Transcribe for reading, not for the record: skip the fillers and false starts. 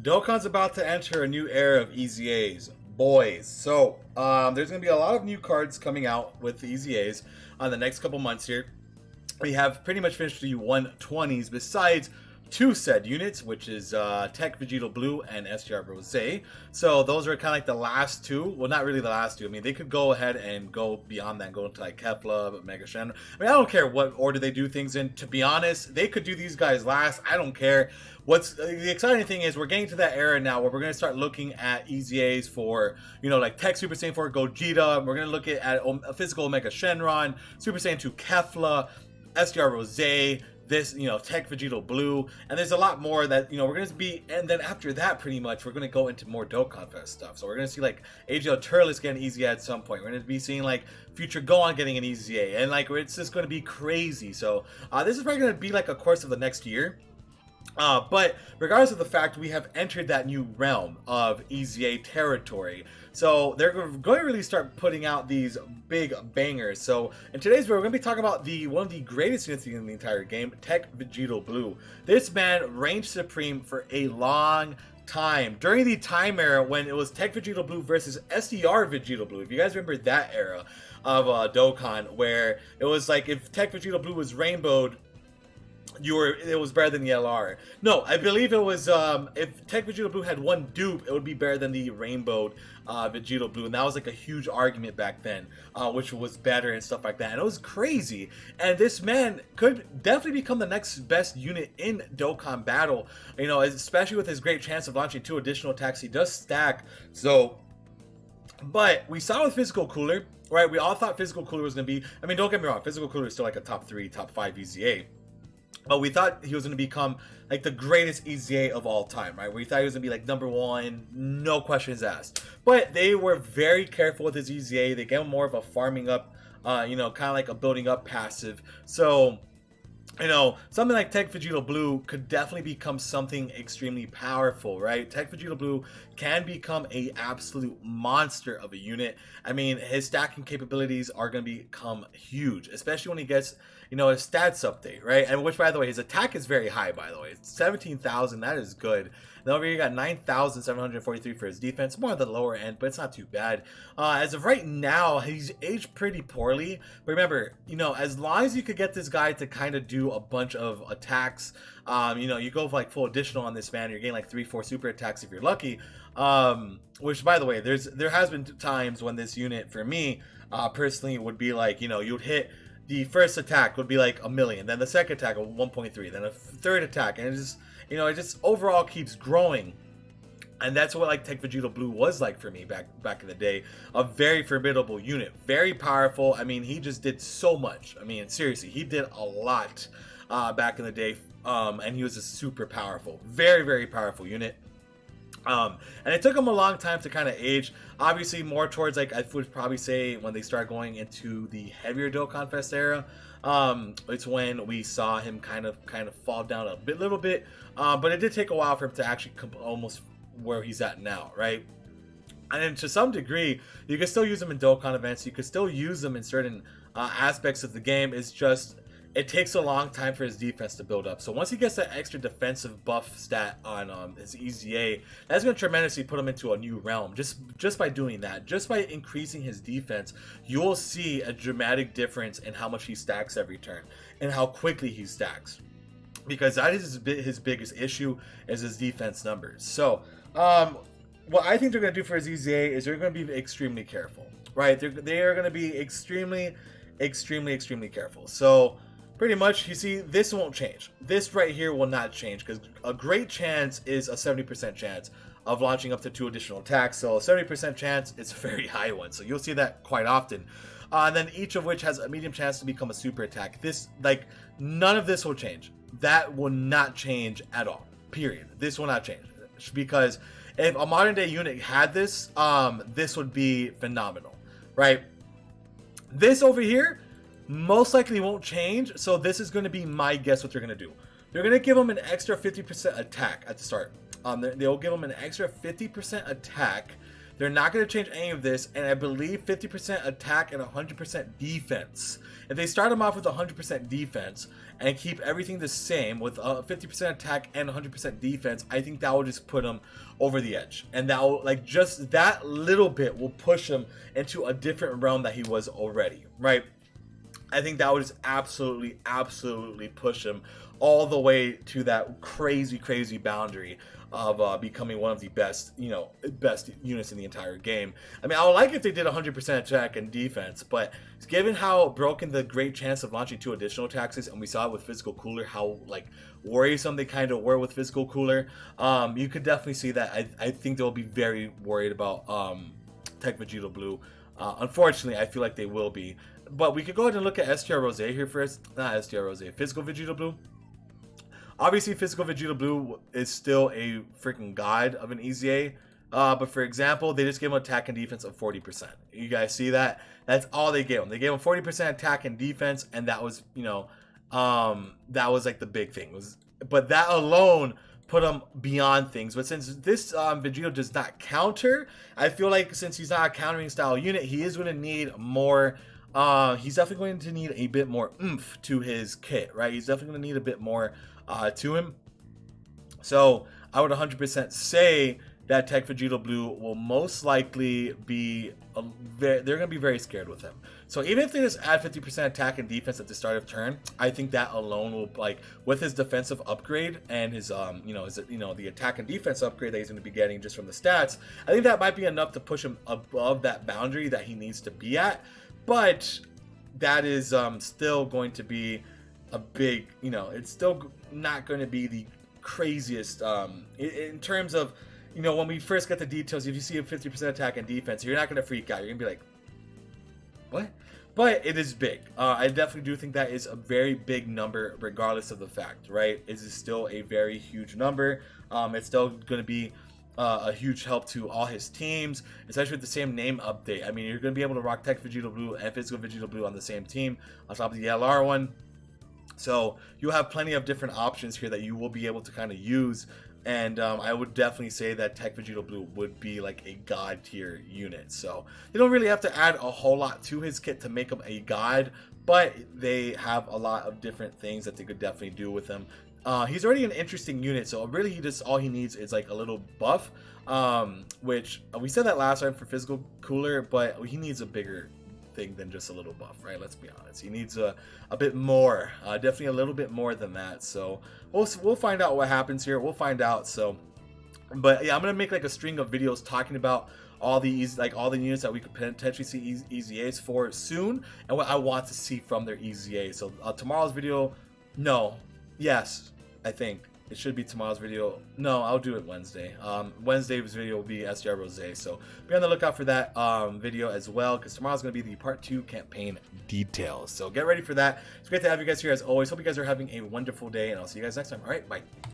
Dokkan's about to enter a new era of EZAs, boys. So there's going to be a lot of new cards coming out with the EZAs on the next couple months here. We have pretty much finished the 120s besides two said units, which is Teq Vegito Blue and STR Rose. So those are kind of like the last two. Well, not really the last two. I mean, they could go ahead and go beyond that and go into like Kefla, Mega Shen. I mean, I don't care what order they do things in. To be honest, they could do these guys last. I don't care. What's the exciting thing is we're getting to that era now where we're going to start looking at EZAs for, you know, like Teq Super Saiyan 4 Gogeta. We're going to look at a physical Mega Shenron, Super Saiyan 2 Kefla, STR Rose, this, you know, Teq Vegito Blue, and there's a lot more that, you know, we're going to be, and then after that, pretty much, we're going to go into more Dokkan Fest stuff. So we're going to see, like, AGL Turles get an EZA at some point. We're going to be seeing, like, Future Gohan getting an EZA, and, like, it's just going to be crazy. So this is probably going to be, like, a course of the next year. But regardless of the fact, we have entered that new realm of EZA territory. So they're going to really start putting out these big bangers. So in today's video, we're going to be talking about one of the greatest units in the entire game, Teq Vegito Blue. This man reigned supreme for a long time. During the time era when it was Teq Vegito Blue versus STR Vegito Blue. If you guys remember that era of Dokkan, where it was like if Teq Vegito Blue was rainbowed, it was better than the LR. No, I believe it was if Teq Vegito Blue had one dupe, it would be better than the rainbowed Vegito Blue, and that was like a huge argument back then, which was better and stuff like that, and it was crazy. And this man could definitely become the next best unit in Dokkan Battle, you know, especially with his great chance of launching 2 additional attacks. He does stack, so. But we saw with Physical Cooler, right? We all thought Physical Cooler was going to be, I mean, don't get me wrong, Physical Cooler is still like a top 3, top 5 EZA. But we thought he was going to become like the greatest EZA of all time, right? We thought he was going to be like #1, no questions asked. But they were very careful with his EZA. They gave him more of a farming up, you know, kind of like a building up passive. So, you know, something like Teq Vegito Blue could definitely become something extremely powerful, right? Teq Vegito Blue can become a absolute monster of a unit. I mean, his stacking capabilities are going to become huge, especially when he gets, you know, his stats update, right? And which, by the way, his attack is very high, by the way. It's 17,000. That is good. Then over here, you got 9,743 for his defense. More on the lower end, but it's not too bad. As of right now, he's aged pretty poorly. But remember, you know, as long as you could get this guy to kind of do a bunch of attacks, you know, you go for like full additional on this man, you're getting like 3-4 super attacks if you're lucky. Which, by the way, there has been times when this unit, for me, personally, would be like, you know, you'd hit. The first attack would be like 1,000,000, then the second attack 1.3, then a third attack, and it just, you know, it just overall keeps growing. And that's what like Teq Vegito Blue was like for me back in the day. A very formidable unit, very powerful. I mean, he just did so much. I mean, seriously, he did a lot back in the day, and he was a super powerful, very, very powerful unit. And it took him a long time to kind of age. Obviously, more towards like I would probably say when they start going into the heavier Dokkan Fest era. It's when we saw him kind of fall down a little bit. But it did take a while for him to actually come almost where he's at now, right? And then to some degree, you can still use them in Dokkan events. You could still use them in certain aspects of the game. It's just it takes a long time for his defense to build up. So once he gets that extra defensive buff stat on his EZA, that's going to tremendously put him into a new realm. Just by doing that, just by increasing his defense, you'll see a dramatic difference in how much he stacks every turn and how quickly he stacks. Because that is his biggest issue is his defense numbers. So what I think they're going to do for his EZA is they're going to be extremely careful, right? They are going to be extremely careful. So pretty much, you see, this won't change. This right here will not change because a great chance is a 70% chance of launching up to 2 additional attacks. So a 70% chance is a very high one. So you'll see that quite often. And then each of which has a medium chance to become a super attack. This, like, none of this will change. That will not change at all. Period. This will not change. Because if a modern day unit had this, this would be phenomenal, right? This over here most likely won't change, so this is going to be my guess what they're going to do. They're going to give him an extra 50% attack at the start. They'll give him an extra 50% attack, They're not going to change any of this, and I believe 50% attack and 100% defense. If they start him off with 100% defense and keep everything the same with 50% attack and 100% defense, I think that will just put him over the edge, and that will, like, just that little bit will push him into a different realm that he was already, right? I think that would just absolutely push him all the way to that crazy boundary of becoming one of the best, best units in the entire game. I mean, I would like if they did 100% attack and defense, but given how broken the great chance of launching 2 additional attacks is, and we saw it with Physical Cooler, how like worrisome they kind of were with Physical Cooler, you could definitely see that. I think they'll be very worried about Teq Vegito Blue. Unfortunately, I feel like they will be. But we could go ahead and look at STR Rose here first. Not STR Rose, Physical Vegito Blue. Obviously, Physical Vegito Blue is still a freaking god of an EZA. But for example, they just gave him attack and defense of 40%. You guys see that? That's all they gave him. They gave him 40% attack and defense, and that was, that was like the big thing. But that alone put him beyond things. But since this Vegito does not counter, I feel like since he's not a countering style unit, he is going to need more. He's definitely going to need a bit more oomph to his kit, right? He's definitely going to need a bit more to him. So I would 100% say that Teq Vegito Blue will most likely be, they're going to be very scared with him. So even if they just add 50% attack and defense at the start of turn, I think that alone will, like, with his defensive upgrade and his, the attack and defense upgrade that he's going to be getting just from the stats, I think that might be enough to push him above that boundary that he needs to be at. But that is still going to be a big, it's still not going to be the craziest in terms of, when we first get the details. If you see a 50% attack and defense, you're not going to freak out. You're going to be like, what? But it is big. I definitely do think that is a very big number, regardless of the fact, right? It is still a very huge number. It's still going to be a huge help to all his teams, especially with the same name update. I mean, you're going to be able to rock Teq Vegito Blue and Physical Vegito Blue on the same team, on top of the LR one. So you'll have plenty of different options here that you will be able to kind of use. And I would definitely say that Teq Vegito Blue would be like a god tier unit. So they don't really have to add a whole lot to his kit to make him a god, but they have a lot of different things that they could definitely do with him. He's already an interesting unit, so really all he needs is like a little buff, which we said that last time for Physical Cooler, but he needs a bigger thing than just a little buff, right? Let's be honest. He needs a bit more, definitely a little bit more than that. So we'll find out what happens here. We'll find out. So, but yeah, I'm gonna make like a string of videos talking about all the units that we could potentially see EZAs for soon, and what I want to see from their EZA. So tomorrow's video, yes, I think it should be tomorrow's video. No, I'll do it Wednesday. Wednesday's video will be STR Rose, so be on the lookout for that video as well, because tomorrow's going to be the part 2 campaign details. So get ready for that. It's great to have you guys here as always. Hope you guys are having a wonderful day, and I'll see you guys next time. All right, bye.